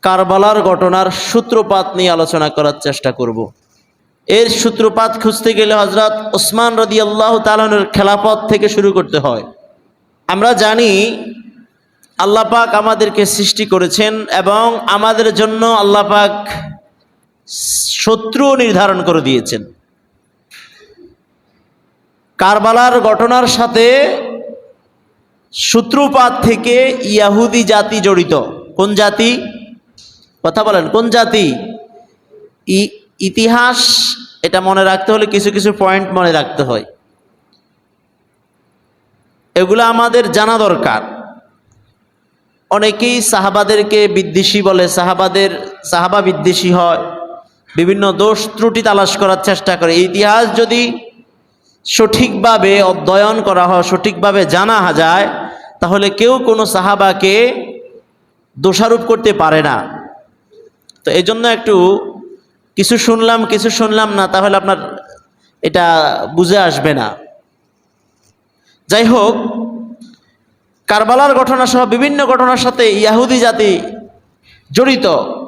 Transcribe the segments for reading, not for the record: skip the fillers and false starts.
কারবালার ঘটনার সূত্রপাত নিয়ে আলোচনা করার চেষ্টা করব। এর সূত্রপাত খুঁজতে গেলে হযরত ওসমান রাদিয়াল্লাহু তাআলা আনহুর খেলাফত থেকে শুরু করতে হয়। আমরা জানি আল্লাহ পাক আমাদেরকে সৃষ্টি করেছেন এবং আমাদের জন্য আল্লাহ পাক শত্রু নির্ধারণ করে দিয়েছেন। কারবালার ঘটনার সাথে সূত্রপাত থেকে ইহুদি জাতি জড়িত। কোন জাতি? কথা বলেন, কোন জাতি? ইতিহাস এটা মনে রাখতে হলে কিছু কিছু পয়েন্ট মনে রাখতে হয়, এগুলো আমাদের জানা দরকার। অনেকেই সাহাবাদেরকে বিদ্বেষী বলে, সাহাবা বিদ্বেষী হয়, বিভিন্ন দোষ ত্রুটি তালাশ করার চেষ্টা করে। ইতিহাস যদি সঠিকভাবে অধ্যয়ন করা হয়, সঠিকভাবে জানা যায়, তাহলে কেউ কোনো সাহাবাকে দোষারোপ করতে পারে না। তো এই জন্য একটু কিছু শুনলাম না, তাহলে আপনার এটা বুঝে আসবে না। যাই হোক, কারবালার ঘটনা সহ বিভিন্ন ঘটনার সাথে ইহুদি জাতি জড়িত।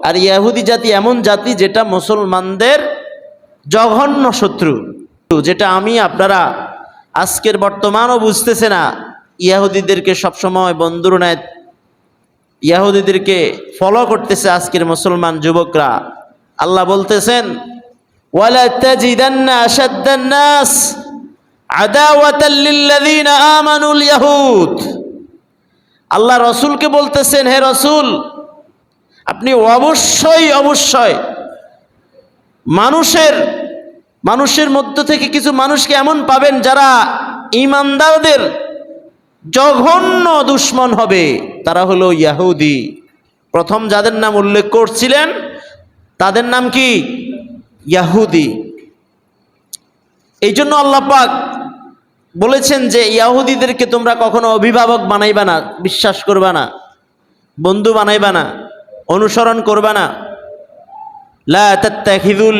আর ইহুদি জাতি এমন জাতি যেটা মুসলমানদের জঘন্য শত্রু, যেটা আমি আপনারা আজকের বর্তমানও বুঝতেছে না। ইহুদিদেরকে সবসময় বন্ধুর ন্যায় ইহুদিদেরকে ফলো করতেছে আজকের মুসলমান যুবকরা। আল্লাহ বলতেছেন, ওয়ালা তাজিদান্না আশাদ্দান নাস আদাওয়াতাল লিল্লাযিনা আমানুল ইয়াহুদ। আল্লাহ রসুলকে বলতেছেন, হে রসুল, আপনি অবশ্যই মানুষের মধ্য থেকে কিছু মানুষকে এমন পাবেন যারা ঈমানদারদের জঘন্য দুশমন হবে। তারা হলো ইহুদি। প্রথম যাদের নাম উল্লেখ করছিলেন তাদের নাম কি? ইহুদি। এই জন্য আল্লাহ পাক বলেছেন যে ইহুদিদেরকে তোমরা কখনো অভিভাবক বানাইবা না, বিশ্বাস করবা না, বন্ধু বানাইবা না, অনুসরণ করবা না। লা তাত্তাখিযুল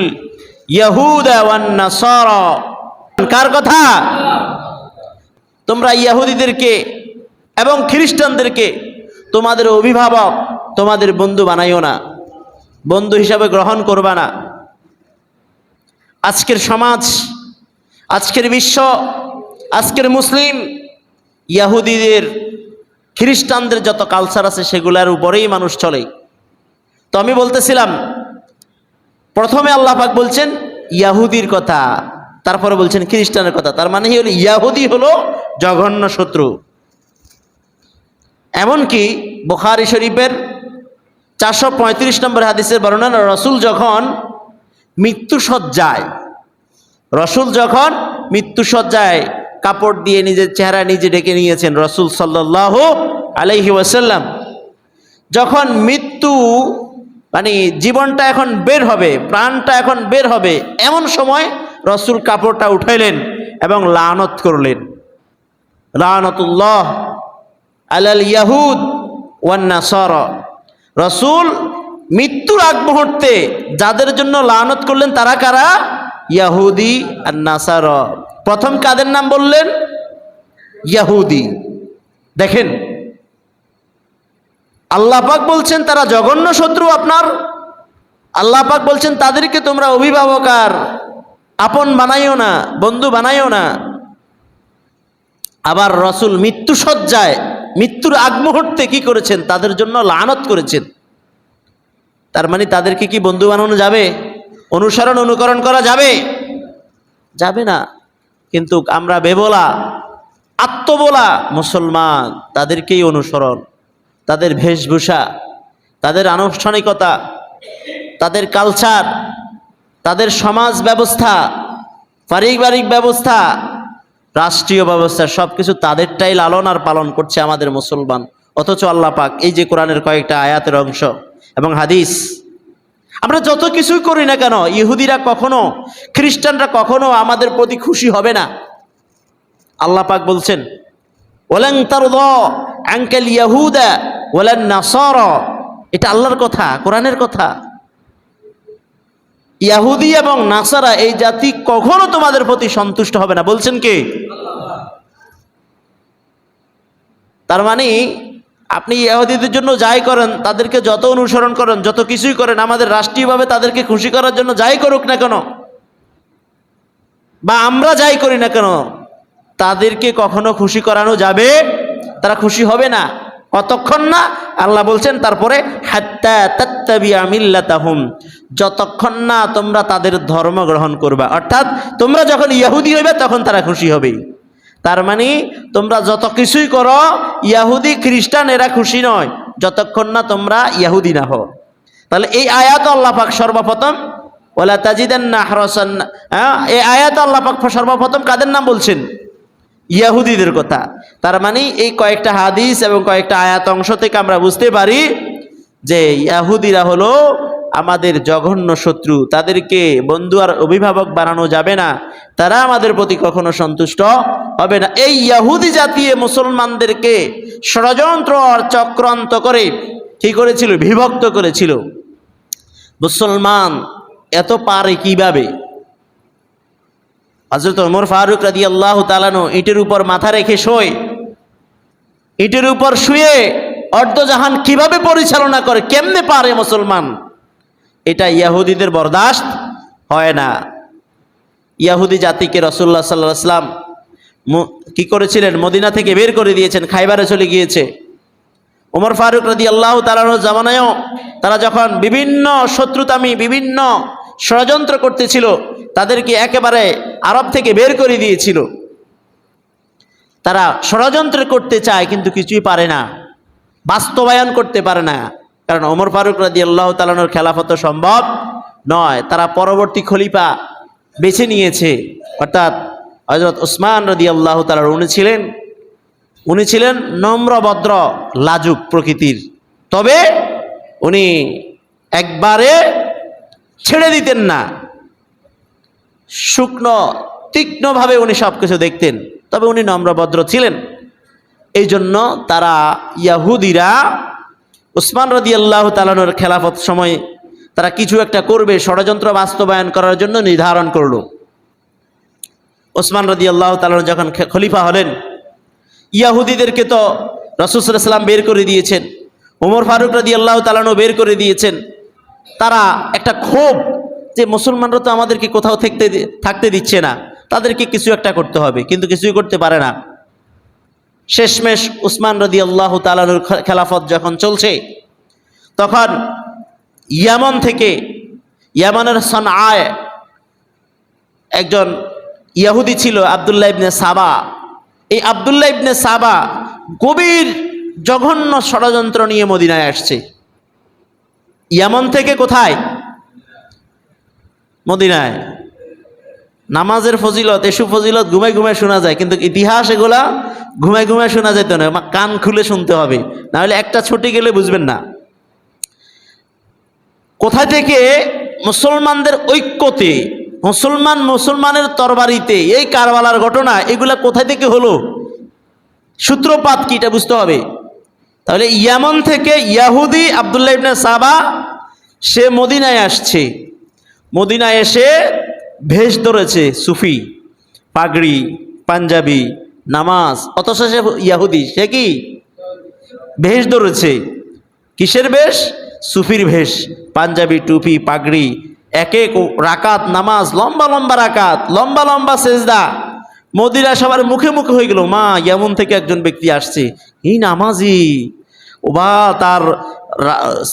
ইয়াহুদা ওয়ান নাসারা। কার কথা? তোমরা ইহুদিদেরকে এবং খ্রিস্টানদেরকে তোমাদের অভিভাবক, তোমাদের বন্ধু বানাইও না, বন্ধু হিসাবে গ্রহণ করবা না। আজকের সমাজ, আজকের বিশ্ব, আজকের মুসলিম ইহুদিদের, খ্রিস্টানদের যত কালচার আছে সেগুলোর উপরেই মানুষ চলে। তো আমি বলতেছিলাম, প্রথমে আল্লাহ পাক বলছেন ইহুদির কথা, তারপরে বলছেন খ্রিস্টানের কথা। তার মানে হলো ইহুদি হলো জঘন্য শত্রু। এমনকি বুখারী শরীফের 435 নম্বর হাদিসের বর্ণনা, রসুল যখন মৃত্যুসজ্জায় কাপড় দিয়ে নিজের চেহারা নিজে ঢেকে নিয়েছেন রসুল সাল্লাল্লাহু আলাইহি ওয়াসাল্লাম। যখন মৃত্যু মানে জীবনটা এখন বের হবে, প্রাণটা এখন বের হবে, এমন সময় রসুল কাপড়টা উঠাইলেন এবং লানত করলেন, লানাতুল্লাহ আলাল ইয়াহুদ ওয়ান নাসারা। রসুল মৃত্যুর আগ মুহূর্তে যাদের জন্য লানত করলেন তারা কারা? ইহুদি আর নাসারা। প্রথম কাদের নাম বললেন? ইহুদি। দেখেন, আল্লাহ পাক বলছেন তারা জঘন্য শত্রু আপনার। আল্লাহ পাক বলছেন তাদেরকে তোমরা অভিভাবক আর আপন বানাইও না, বন্ধু বানাইও না। আবার রসুল মৃত্যুসজ্জায়, মৃত্যুর আগ মুহূর্তে কি করেছেন? তাদের জন্য লানত করেছেন। তার মানে তাদেরকে কি বন্ধু বানানো যাবে? অনুকরণ করা যাবে? যাবে না। কিন্তু আমরা বেবলা, আত্মবলা মুসলমান তাদেরকেই অনুসরণ, তাদের বেশভূষা, তাদের আনুষ্ঠানিকতা, তাদের কালচার, তাদের সমাজ ব্যবস্থা, পারিবারিক ব্যবস্থা, রাষ্ট্রীয় ব্যবস্থা, সব কিছু তাদেরটাই লালন আর পালন করছে আমাদের মুসলমান। অথচ আল্লাহ পাক এই যে কোরআনের কয়েকটা আয়াতের অংশ এবং হাদিস, আমরা যত কিছুই করি না কেন, ইহুদিরা কখনো, খ্রিস্টানরা কখনো আমাদের প্রতি খুশি হবে না। আল্লাহ পাক বলছেন, ওয়ালান তারদা আনকাল ইয়াহুদা ওয়ালান নাসারা। এটা আল্লাহর কথা, কোরআনের কথা। ইহুদি এবং নাসারা এই জাতি কখনো তোমাদের প্রতি সন্তুষ্ট হবে না, বলছেন কে? তার মানে আপনি ইহুদিদের জন্য যাই করেন, তাদেরকে যত অনুসরণ করেন, যত কিছুই করেন, আমাদের রাষ্ট্রীয়ভাবে তাদেরকে খুশি করার জন্য যাই করুক না কেন, বা আমরা যাই করি না কেন, তাদেরকে কখনো খুশি করানো যাবে? তারা খুশি হবে না কতক্ষণ না, আল্লাহ বলছেন তারপরে হাত্তা তাত্তাবিআ মিল্লাতাহুম, যতক্ষণ না তোমরা তাদের ধর্ম গ্রহণ করবা। অর্থাৎ তোমরা যখন ইহুদি হইবে তখন তারা খুশি হবে। তার মানে তোমরা যত কিছুই করো, ইহুদি খ্রিস্টান এরা খুশি নয় যতক্ষণ না তোমরা ইহুদি না হও। তাহলে এই আয়াত আল্লাহ পাক সর্বপ্রথম ওয়ালা তাজিদান্না আহরাসান, এই আয়াত আল্লাহ পাক সর্বপ্রথম কাদের নাম বলছেন? ইহুদিদের কথা। তার মানে এই কয়েকটা হাদিস এবং কয়েকটা আয়াত অংশ থেকে আমরা বুঝতে পারি যে ইহুদিরা হলো আমাদের জঘন্য শত্রু, তাদেরকে বন্ধু আর অভিভাবক বানানো যাবে না, তারা আমাদের প্রতি কখনো সন্তুষ্ট হবে না। এই ইহুদি জাতীয় মুসলমানদেরকে ষড়যন্ত্র আর চক্রান্ত করে কি করেছিল? বিভক্ত করেছিল। মুসলমান এত পারে কিভাবে? হযরত ওমর ফারুক রাদিয়াল্লাহু তাআলা আনহু ইটের উপর মাথা রেখে শোয়, ইটের উপর শুয়ে অর্ধজাহান কিভাবে পরিচালনা করে, কেমনে পারে মুসলমান? এটা ইহুদিদের বরদাস্ত হয় না। ইহুদি জাতিকে রাসূলুল্লাহ সাল্লাল্লাহু আলাইহি ওয়াসাল্লাম কি করেছিলেন? মদিনা থেকে বের করে দিয়েছেন, খাইবারে চলে গিয়েছে। ওমর ফারুক রাদিয়াল্লাহু তাআলা আনহুর জামানায়ও তারা যখন বিভিন্ন শত্রুতামি, বিভিন্ন ষড়যন্ত্র করতেছিল, তাদেরকে একেবারে আরব থেকে বের করে দিয়েছিল। তারা ষড়যন্ত্র করতে চায় কিন্তু কিছুই পারে না, বাস্তবায়ন করতে পারে না, কারণ ওমর ফারুক রাদিয়াল্লাহু তাআলা আনহুর খেলাফত সম্ভব নয়। তারা পরবর্তী খলিফা বেছে নিয়েছে, অর্থাৎ হযরত ওসমান রাদিয়াল্লাহু তাআলা উনি ছিলেন নম্র, ভদ্র, লাজুক প্রকৃতির, তবে উনি একবারে ছেড়ে দিতেন না, শুকনো তীক্ষ্ণভাবে উনি সব কিছু দেখতেন, তবে উনি নম্রভদ্র ছিলেন। এই জন্য তারা ইহুদিরা ওসমান রাদিয়াল্লাহু তাআলা আনহুর খেলাফত সময়ে তারা কিছু একটা করবে, ষড়যন্ত্র বাস্তবায়ন করার জন্য নির্ধারণ করলো। ওসমান রাদিয়াল্লাহু তাআলা আনহু যখন খলিফা হলেন, ইহুদিদেরকে তো রাসূল সাল্লাল্লাহু আলাইহি ওয়াসাল্লাম বের করে দিয়েছেন, ওমর ফারুক রাদিয়াল্লাহু তাআলা আনহু বের করে দিয়েছেন। তারা একটা ক্ষোভ যে মুসলমানরা তো আমাদেরকে কোথাও থাকতে দিচ্ছে না, তাদেরকে কিছু একটা করতে হবে, কিন্তু কিছুই করতে পারে না। শেষমেশ উসমান রাদিয়াল্লাহু তাআলা আনহুর খেলাফত যখন চলছে, তখন ইয়ামান থেকে, ইয়ামানের সনআয় একজন ইহুদি ছিল আব্দুল্লাহ ইবনে সাবা। এই আব্দুল্লাহ ইবনে সাবা গভীর জঘন্য ষড়যন্ত্র নিয়ে মদিনায় আসছে। ইয়ামান থেকে কোথায়? মদিনায়। নামাজের ফজিলত, এসব ফজিলত ঘুমায় ঘুমায় শোনা যায়, কিন্তু ইতিহাস এগুলা ঘুমায় ঘুমায় শোনা যেত না, কান খুলে শুনতে হবে, না হলে একটা ছুটে গেলে বুঝবেন না। কোথা থেকে মুসলমানদের ঐক্যতে, মুসলমানের তরবারিতে এই কারবালার ঘটনা, এগুলা কোথা থেকে হলো, সূত্রপাত কি, এটা বুঝতে হবে। তাহলে ইয়ামান থেকে ইহুদি আব্দুল্লাহ ইবনে সাবা সে মদিনায় আসছে। মদিনায় এসে ভেষ ধরেছে সুফি, পাগড়ি, পাঞ্জাবি, নামাজ, অথচ সে ইহুদি। সে কি ভেষ ধরেছে? কিসের ভেষ? সুফির ভেষ, পাঞ্জাবি, টুপি, পাগড়ি, এক এক রাকাত নামাজ, লম্বা লম্বা রাকাত, লম্বা লম্বা সেজদা। মদিনা সবার মুখে মুখে হয়ে গেল, মা ইয়ামান থেকে একজন ব্যক্তি আসছে, এই নামাজি, ও বা তার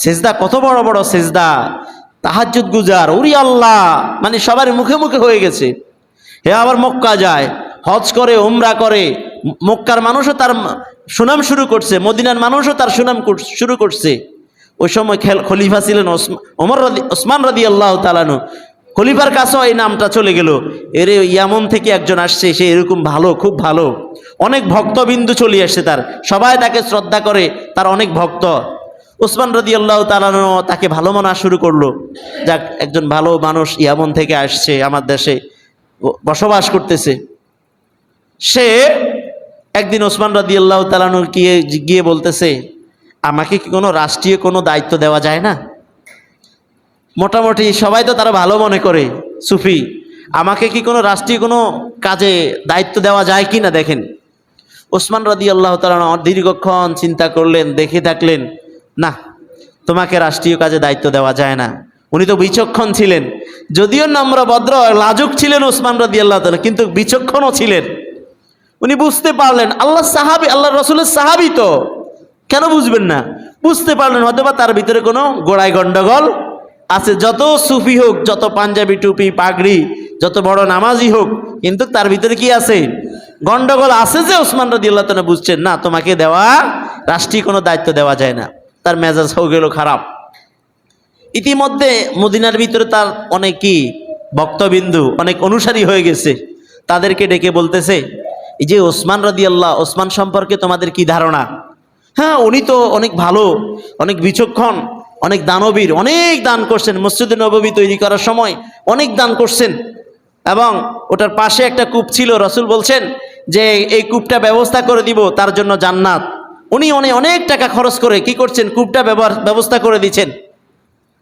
সেজদা কত বড় বড় সেজদা, তাহাজ্জুদ গুজার, ওরে আল্লাহ, মানে সবার মুখে মুখে হয়ে গেছে। হে আবার মক্কা যায়, হজ করে, উমরা করে, মক্কার মানুষও তার সুনাম শুরু করছে, মদিনার মানুষও তার সুনাম শুরু করছে। ওই সময় খলিফা ছিলেন ওসমান রাদিয়াল্লাহু তাআলা আনহু। খলিফার কাছেও এই নামটা চলে গেল, এর ইয়ামান থেকে একজন আসছে, সে এরকম ভালো, খুব ভালো, অনেক ভক্তবিন্দু চলে আসছে তার, সবাই তাকে শ্রদ্ধা করে, তার অনেক ভক্ত। ওসমান রাদিয়াল্লাহু তাআলা আনহু তাকে ভালো মানা শুরু করলো, যাক একজন ভালো মানুষ ইয়ামান থেকে আসছে, আমার দেশে বসবাস করতেছে। সে একদিন ওসমান রাদিয়াল্লাহু তাআলা আনহু গিয়ে বলতেছে, আমাকে কি কোনো রাষ্ট্রীয় কোনো দায়িত্ব দেওয়া যায় না? মোটামুটি সবাই তো তারা ভালো মনে করে সুফি, আমাকে কি কোনো রাষ্ট্রীয় কোনো কাজে দায়িত্ব দেওয়া যায় কি না দেখেন। ওসমান রাদিয়াল্লাহু তাআলা দীর্ঘক্ষণ চিন্তা করলেন, দেখে থাকলেন, না, তোমাকে রাষ্ট্রীয় কাজে দায়িত্ব দেওয়া যায় না। উনি তো বিচক্ষণ ছিলেন, যদিও নম্র ভদ্র লাজুক ছিলেন ওসমান রাদিয়াল্লাহু তাআলা, কিন্তু বিচক্ষণও ছিলেন। উনি বুঝতে পারলেন আল্লাহ সাহাবী, আল্লাহ রসুলের সাহাবী তো, কেন বুঝবেন না? বুঝতে পারলেন হয়তোবা তার ভিতরে কোনো গোড়ায় গন্ডগোল আছে। যত সুফি হোক, যত পাঞ্জাবি টুপি পাগড়ি, যত বড় নামাজি হোক, কিন্তু তার ভিতরে কি আছে? গন্ডগোল আছে। যে ওসমান রাদিয়াল্লাহু তাআলা বুঝছেন না, তোমাকে দেওয়া রাষ্ট্রীয় কোনো দায়িত্ব দেওয়া যায় না। তার মেজাজ হয়ে গেল খারাপ। ইতিমধ্যে মদিনার ভিতরে তার অনেকই ভক্তবিন্দু, অনেক অনুসারী হয়ে গেছে। তাদেরকে ডেকে বলতেছে, এই যে ওসমান সম্পর্কে তোমাদের কি ধারণা? হ্যাঁ, উনি তো অনেক ভালো, অনেক বিচক্ষণ, অনেক দানবীর, অনেক দান করছেন। মসজিদে নববী তৈরি করার সময় অনেক দান করছেন, এবং ওটার পাশে একটা কূপ ছিল। রাসূল বলছেন যে এই কূপটা ব্যবস্থা করে দিব, তার জন্য জান্নাত। উনি অনেক টাকা খরচ করে কি করছেন? কূপটা ব্যবস্থা করে দিচ্ছেন।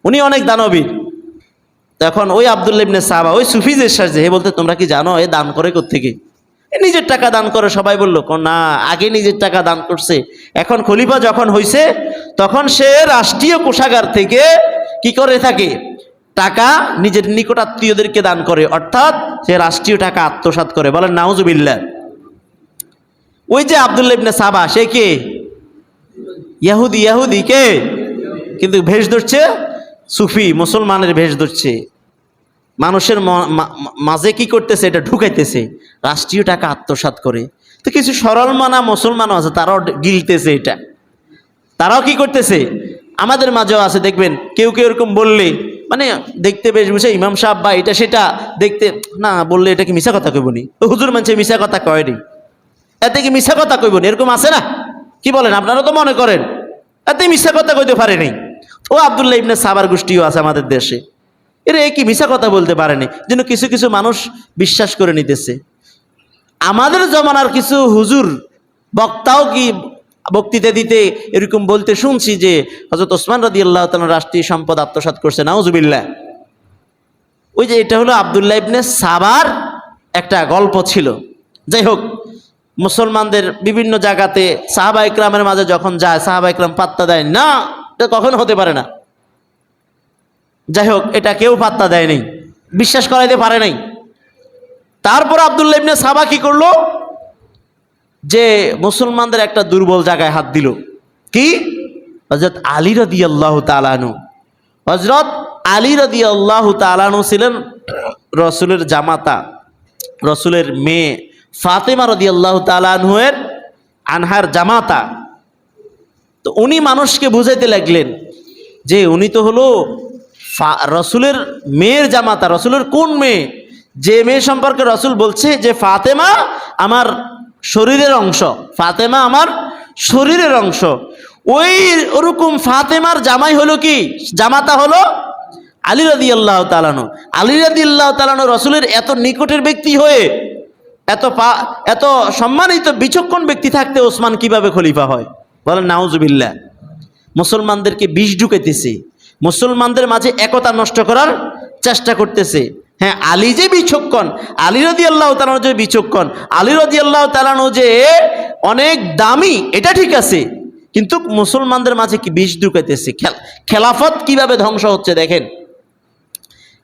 উনি অনেক দানবীর। তখন ওই আব্দুল্লাহ ইবনে সাবা, ওই সুফিজের সাথে বলতে, তোমরা কি জানো এ দান করে কোত্থেকে? নিজের টাকা দান করে। সবাই বলল, না, আগে নিজের টাকা দান করছে, এখন খলিফা যখন হয়েছে তখন সে রাষ্ট্রীয় কোষাগার থেকে কি করে থাকে? টাকা নিজের নিকটাত্মীয়দেরকে দান করে, অর্থাৎ সে রাষ্ট্রীয় টাকা আত্মসাৎ করে। বলেন নাউজুবিল্লাহ। ওই যে আব্দুল্লাহ ইবনে সাবা, সে কে? ইহুদি কে? কিন্তু ভেষ ধরছে সুফি, মুসলমানের ভেষ ধরছে। মানুষের মাঝে কি করতেছে? এটা ঢুকাইতেছে, রাষ্ট্রীয় টাকা আত্মসাৎ করে। তো কিছু সরল মানা মুসলমানও আছে, তারাও গিলতেছে এটা। তারাও কি করতেছে? আমাদের মাঝেও আছে, দেখবেন কেউ এরকম বললে, মানে দেখতে বেশ বুঝে ইমাম সাহেব বা এটা সেটা দেখতে, না বললে এটা কি মিশা কথা কইবনি, হুজুর মানছে মিশা কথা কয়নি, এতে কি মিশা কথা কইবনি, এরকম আছে না? কি বলেন আপনারা? তো মনে করেন এতে মিশা কথা কইতে পারেনি। ও আব্দুল্লাহ ইবনে সাবার গোষ্ঠীও আছে আমাদের দেশে, এরা কি মিশা কথা বলতে পারেনি, যেন কিছু মানুষ বিশ্বাস করে নিতেছে। আমাদের জমানার কিছু হুজুর বক্তাও কি বক্তৃতা দিতে এরকম বলতে শুনছি যে হযরত ওসমান রাদিয়াল্লাহু তাআলা রাষ্ট্রীয় সম্পদ আত্মসাৎ করছে। নাউজুবিল্লাহ। ওই যে এটা হলো আব্দুল্লাহ ইবনে সাবার একটা গল্প ছিল। যাই হোক, মুসলমানদের বিভিন্ন জায়গাতে সাহাবা ইকরামের মাঝে যখন যায়, সাহাবা ইকরাম পাত্তা দেয় না, এটা কখনো হতে পারে না। যাই হোক, এটা কেউ পাত্তা দেয়নি, বিশ্বাস করাইতে পারে নাই। তারপর আব্দুল্লাহ ইবনে সাবা কি করলো? যে মুসলমানদের একটা দুর্বল জায়গায় হাত দিল। কি? হযরত আলী রাদিয়াল্লাহু তাআলা আনহু। হযরত আলী রাদিয়াল্লাহু তাআলা আনহু ছিলেন রসুলের জামাতা, রসুলের মেয়ে ফাতেমা রাদিয়াল্লাহু তাআলা আনহার জামাতা। তো উনি মানুষকে বুঝাইতে লাগলেন যে উনি তো হলো রসুলের মেয়ের জামাতা। রসুলের কোন মেয়ে? যে মেয়ে সম্পর্কে রসুল বলছে যে ফাতেমা আমার শরীরের অংশ, ফাতেমা আমার শরীরের অংশ, ওরকম ফাতেমার জামাই হলো কি? জামাতা হলো আলী রাদিয়াল্লাহু তাআলা আনহু। আলী রাদিয়াল্লাহু তাআলা আনহু রসুলের এত নিকটের ব্যক্তি হয়ে, এত সম্মানিত বিচক্ষণ ব্যক্তি থাকতে ওসমান কিভাবে খলিফা হয়? বলেন নাউজুবিল্লাহ। মুসলমানদেরকে বিষ ঢুকাইতেছে, মুসলমানদের মাঝে একতা নষ্ট করার চেষ্টা করতেছে। হ্যাঁ, আলী যে বিচক্ষণ, আলী রাদিয়াল্লাহু তাআলা যে বিচক্ষণ, আলী রাদিয়াল্লাহু তাআলা যে অনেক দামি, এটা ঠিক আছে, কিন্তু মুসলমানদের মাঝে কি বিষ ঢুকাইতেছে। খেলাফত কিভাবে ধ্বংস হচ্ছে দেখেন।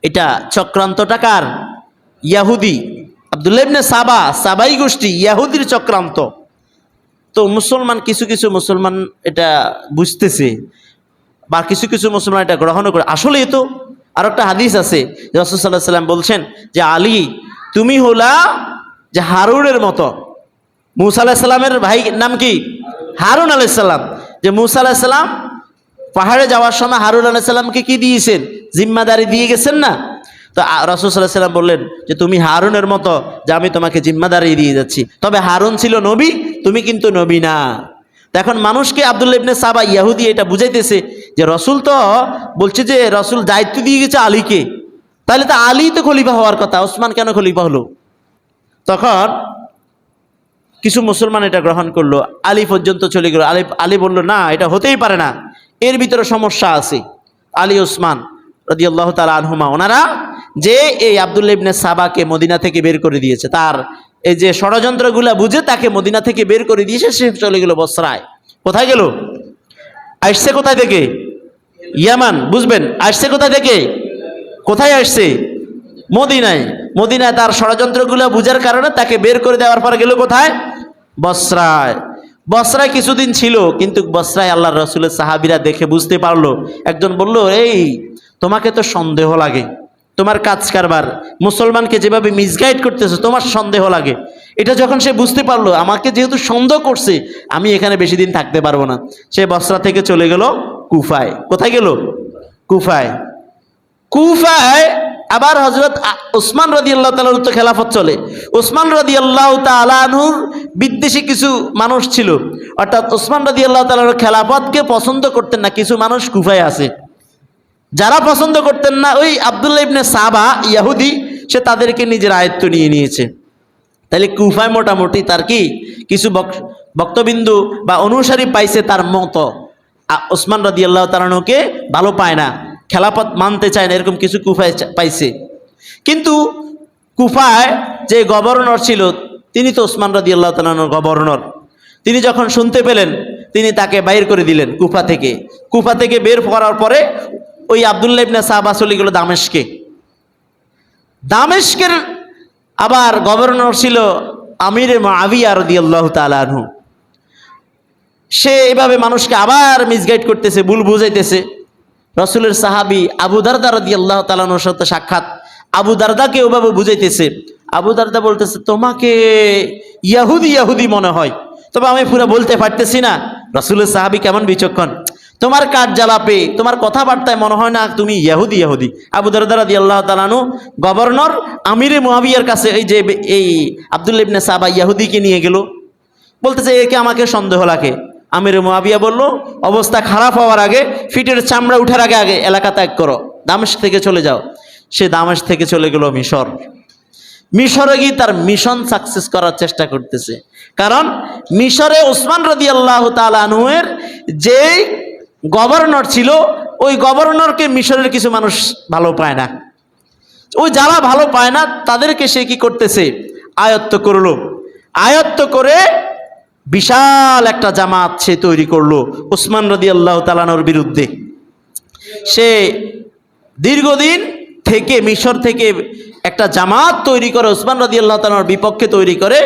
এটা চক্রান্তটা কার? ইয়াহুদি, আব্দুল্লাহ ইবনে সাবা, সাবাই গোষ্ঠী, ইয়াহুদির চক্রান্ত। তো মুসলমান কিছু মুসলমান এটা বুঝতেছে, বা কিছু মুসলমান এটা গ্রহণ করে। আসলে তো আর একটা হাদিস আছে, রাসূল সাল্লাল্লাহু আলাইহি ওয়াসাল্লাম বলছেন যে আলী, তুমি হলা যে হারুনের মতো। মূসা আলাইহিস সালামের ভাই নাম কি? হারুন আলাইহিস সালাম। যে মূসা আলাইহিস সালাম পাহাড়ে যাওয়ার সময় হারুন আলাইহিস সালামকে কি দিয়েছেন? জিম্মাদারি দিয়ে গেছেন না? তো রাসূল সাল্লাল্লাহু আলাইহি ওয়াসাল্লাম বললেন যে তুমি হারুনের মতো, যে আমি তোমাকে জিম্মাদারি দিয়ে যাচ্ছি। তবে হারুন ছিল নবী, তুমি কিন্তু নবী না। এখন মানুষকে আব্দুল্লাহ ইবনে সাবা ইয়াহুদি এটা বুঝাইতেছে যে রসুল তো বলছে যে রসুল দায়িত্ব দিয়ে গেছে আলীকে, তাহলে তো আলী তো খলিফা হওয়ার কথা, ওসমান কেন খলিফা হলো? তখন কিছু মুসলমান এটা গ্রহণ করলো, আলী পর্যন্ত চলে গেল। আলী বলল না, এটা হতেই পারে না, এর ভিতরে সমস্যা আছে। আলী ওসমান রাদিয়াল্লাহু তাআলা আনহুমা ওনারা যে এই আব্দুল্লাহ ইবনে সাবাকে মদিনা থেকে বের করে দিয়েছে, তার এই যে ষড়যন্ত্রগুলা বুঝে তাকে মদিনা থেকে বের করে দিয়েছে, সে চলে গেল বসরায়। কোথায় গেল? আসছে কোথায় থেকে? ইয়ামান, বুঝবেন, আসছে কোথায় থেকে? কোথায় আসছে? মদিনায়। মদিনায় তার ষড়যন্ত্রগুলো বুঝার কারণে তাকে বের করে দেওয়ার পর গেল কোথায়? বসরায়। বসরায় কিছুদিন ছিল, কিন্তু বসরায় আল্লাহর রাসূলের সাহাবীরা দেখে বুঝতে পারলো। একজন বলল, এই তোমাকে তো সন্দেহ লাগে, তোমার কাজ কারবার মুসলমানকে যেভাবে মিসগাইড করতেছে তোমার সন্দেহ লাগে। এটা যখন সে বুঝতে পারলো আমাকে যেহেতু সন্দেহ করছে, আমি এখানে বেশি দিন থাকতে পারবো না, সে বসরা থেকে চলে গেল কুফায়। কোথায় গেল? কুফায়। কুফায় আবার হযরত ওসমান রাদিয়াল্লাহু তাআলার তো খেলাফত চলে। ওসমান রাদিয়াল্লাহু তাআলা আনহুর বিদ্বেষী কিছু মানুষ ছিল, অর্থাৎ ওসমান রাদিয়াল্লাহু তাআলার খেলাফতকে পছন্দ করতেন না কিছু মানুষ কুফায় আছে। যারা পছন্দ করতেন না, ওই আব্দুল্লাহ ইবনে সাবা ইহুদি, সে তাদেরকে নিজের আয়ত্ত নিয়ে নিয়েছে। তাহলে কুফায় মোটামুটি তার কি কিছু বক্তবিন্দু বা অনুসারী পাইছে, তার মতো ওসমান রাদিয়াল্লাহু তাআলাকে ভালো পায় না, খেলাফত মানতে চায় না, এরকম কিছু কুফায় পাইছে। কিন্তু কুফায় যে গভর্নর ছিল, তিনি তো ওসমান রাদিয়াল্লাহু তাআলার গভর্নর। তিনি যখন শুনতে পেলেন, তিনি তাকে বাইর করে দিলেন কুফা থেকে। কুফা থেকে বের করার পরে ওই আব্দুল্লাহ ইবনে সাবা চলে গেল দামেস্কে। দামেস্কের আবার গভর্নর ছিল আমিরে মুআবিয়া রাদিয়াল্লাহু তাআলা আনহু। সে এভাবে মানুষকে আবার মিসগাইড করতেছে, ভুল বুঝাইতেছে। রাসূলের সাহাবী আবু দারদা রাদিয়াল্লাহু তাআলা আনহুর সাথে সাক্ষাৎ, আবু দারদাকে ওভাবে বুঝাইতেছে। আবু দারদা বলতেছে, তোমাকে ইহুদি ইহুদি মনে হয়, তবে আমি পুরো বলতে পারতেছি না। রাসূলের সাহাবী কেমন বিচক্ষণ, তোমার কার্যালাপে তোমার কথাবার্তায় মনে হয় না তুমি ইহুদি ইহুদি। আবু দারদা রাদিয়াল্লাহু তাআলা আনহু গভর্নর আমিরে মুআবিয়ার কাছে এই আব্দুল্লাহ ইবনে সাবা ইহুদিকে নিয়ে গেল, বলতেছে একে আমাকে সন্দেহ লাগে। আমিরে মুআবিয়া বলল, অবস্থা খারাপ হওয়ার আগে, ফিটের চামড়া উঠার আগে আগে এলাকা ত্যাগ করো, দামেস্ক থেকে চলে যাও। সে দামেস্ক থেকে চলে গেল মিশর। মিশরে গিয়ে তার মিশন সাকসেস করার চেষ্টা করতেছে, কারণ মিশরে ওসমান রাদিয়াল্লাহু তাআলা আনহুর যে গভর্নর ছিল, ওই গভর্নরকে মিশরের কিছু মানুষ ভালো পায় না। ওই যারা ভালো পায় না তাদেরকে সে কি করতেছে, আয়ত্ত করলো। আয়ত্ত করে বিশাল একটা জামাত সে তৈরি করলো ওসমান রাদিয়াল্লাহু তাআলা আনহুর বিরুদ্ধে। সে দীর্ঘদিন থেকে মিশর থেকে একটা জামাত তৈরি করে ওসমান রাদিয়াল্লাহু তাআলার বিপক্ষে তৈরি করে।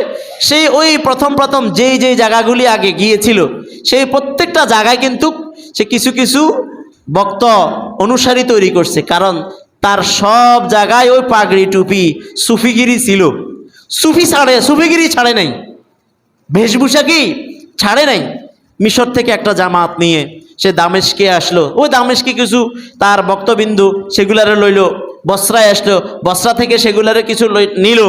সেই ওই প্রথম যেই জায়গাগুলি আগে গিয়েছিল, সেই প্রত্যেকটা জায়গায় কিন্তু সে কিছু কিছু ভক্ত অনুসারী তৈরি করছে, কারণ তার সব জায়গায় ওই পাগড়ি টুপি সুফিগিরি ছিল। সুফিগিরি ছাড়ে নাই, বেশভূষা কি ছাড়ে নাই। মিশর থেকে একটা জামাত নিয়ে সে দামেস্কে আসলো। ওই দামেস্কে কিছু তার ভক্তবিন্দু সেগুলারে লইল, বসরায় আসলো, বসরা থেকে সেগুলারে কিছু নিল,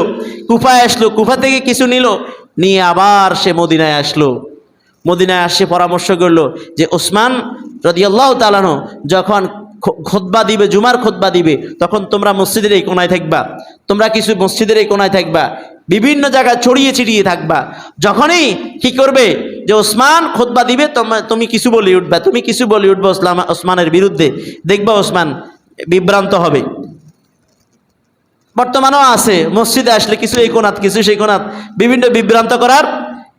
কুফায় আসলো, কুফা থেকে কিছু নিল, নিয়ে আবার সে মদিনায় আসলো। মদিনায় আসে পরামর্শ করলো যে ওসমান রাদিয়াল্লাহু তাআলা আনহু যখন খুতবা দিবে, জুমার খুতবা দিবে, তখন তোমরা মসজিদের এই কোনায় থাকবা, তোমরা কিছু মসজিদের এই কোনায় থাকবা, বিভিন্ন জায়গায় ছড়িয়ে ছিটিয়ে থাকবা। যখনই কি করবে যে ওসমান খুতবা দিবে, তুমি কিছু বলে উঠবা, তুমি কিছু বলে উঠবে ওসমানের বিরুদ্ধে, দেখবা ওসমান বিভ্রান্ত হবে। বর্তমানেও আছে, মসজিদে আসলে কিছু এই কোনাত কিছু সেই কোনাত বিভিন্ন বিভ্রান্ত করার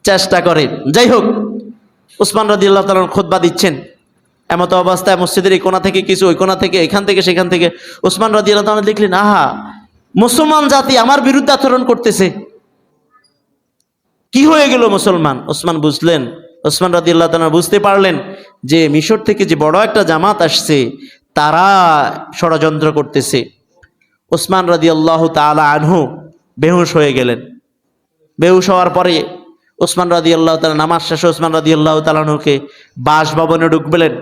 চেষ্টা করে। যাই হোক, ওসমান রাদিয়াল্লাহু তাআলা খুতবা দিচ্ছেন, এমতো অবস্থায় মসজিদের এই কোনা থেকে কিছু, ওই কোনা থেকে, এখান থেকে সেখান থেকে ওসমান রাদিয়াল্লাহু তাআলা দেখলেন, আহা, মুসলমান জাতি আমার বিরুদ্ধে আচরণ করতেছে, কি হয়ে গেল মুসলমান? ওসমান বুঝলেন, ওসমান রাদিয়াল্লাহু তাআলা বুঝতে পারলেন যে মিশর থেকে যে বড় একটা জামাত আসছে, তারা ষড়যন্ত্র করতেছে। ওসমান রাদিয়াল্লাহু তাআলা আনহু বেহুশ হয়ে গেলেন। বেহুশ হওয়ার পরে ওসমান রাদিয়াল্লাহু তাআলা, নামাজ শেষে ওসমান রাদিয়াল্লাহু তাআলা আনহুকে বাসভবনে ঢুকবেলেন,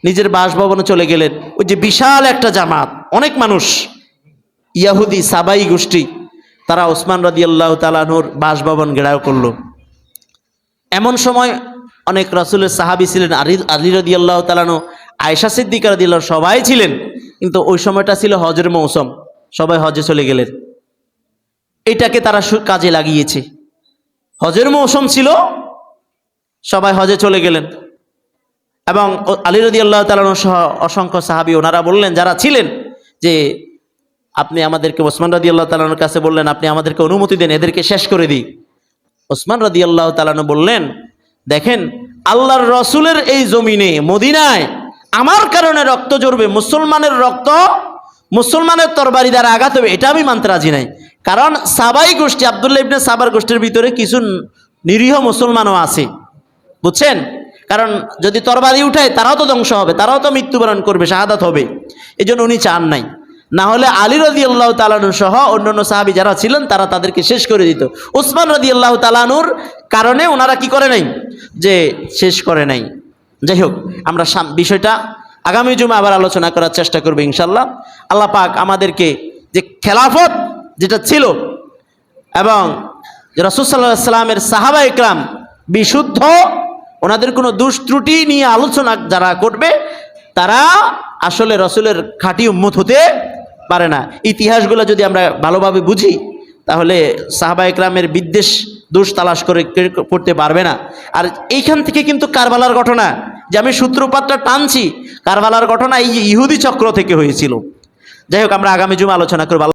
নিজের বাসভবনে চলে গেলেন। ওই যে বিশাল একটা জামাত, অনেক মানুষ, ইহুদি সাবাই গোষ্ঠী, তারা ওসমান রাদিয়াল্লাহু তাআলা আনহুর বাসভবন ঘেরাও করলো। এমন সময় অনেক রাসূলের সাহাবী ছিলেন, আলী রাদিয়াল্লাহু তাআলা আনহু, আয়েশা সিদ্দিকা রাদিয়াল্লাহু, সবাই ছিলেন। কিন্তু ওই সময়টা ছিল হজের মৌসুম, সবাই হজে চলে গেলেন। এটাকে তারা কাজে লাগিয়েছে। হজের মৌসুম ছিল, সবাই হজে চলে গেলেন। এবং আলী রাদিয়াল্লাহু তাআলা আনহু সহ অসংখ্য সাহাবী, ওনারা বললেন, যারা ছিলেন, যে আপনি আমাদেরকে ওসমান রাদিয়াল্লাহু তাআলার কাছে বললেন আপনি আমাদেরকে অনুমতি দেন এদেরকে শেষ করে দিই। ওসমান রাদিয়াল্লাহু তাআলা বললেন, দেখেন আল্লাহর রসুলের এই জমিনে মদিনায় আমার কারণে রক্ত ঝরবে, মুসলমানের রক্ত মুসলমানের তরবারি দ্বারা আঘাত হবে, এটা আমি মানতে রাজি নাই। কারণ সাবাই গোষ্ঠী, আব্দুল্লাহ ইবনে সাবার গোষ্ঠীর ভিতরে কিছু নিরীহ মুসলমানও আছে, বুঝছেন? কারণ যদি তরবারি উঠায় তারাও তো ধ্বংস হবে, তারাও তো মৃত্যুবরণ করবে, শাহাদাত হবে। এই জন্য উনি চান নাই। না হলে আলী রাদিয়াল্লাহু তাআলা আনহু সহ অন্যান্য সাহাবী যারা ছিলেন তারা তাদেরকে শেষ করে দিত। ওসমান রাদিয়াল্লাহু তাআলা আনহুর কারণে ওনারা কি করে নাই, যে শেষ করে নাই। যাই হোক, আমরা বিষয়টা আগামী জুমা আবার আলোচনা করার চেষ্টা করব ইনশাল্লাহ। আল্লাহ পাক আমাদেরকে যে খেলাফত যেটা ছিল এবং রাসূল সাল্লাল্লাহু আলাইহি সাল্লামের সাহাবা ইকরাম বিশুদ্ধ, ওনাদের কোনো দোষ ত্রুটি নিয়ে আলোচনা যারা করবে তারা আসলে রসুলের খাঁটি উম্মত হতে পারে না। ইতিহাসগুলো যদি আমরা ভালোভাবে বুঝি তাহলে সাহাবা ইকরামের বিদ্বেষ দোষ তালাশ করতে পারবে না। আর এইখান থেকে কিন্তু কারবালার ঘটনা, যে আমি সূত্রপাতটা টানছি, কারবালার ঘটনা এই ইহুদি চক্র থেকে হয়েছিল। যাই হোক, আমরা আগামী জুমা আলোচনা করব।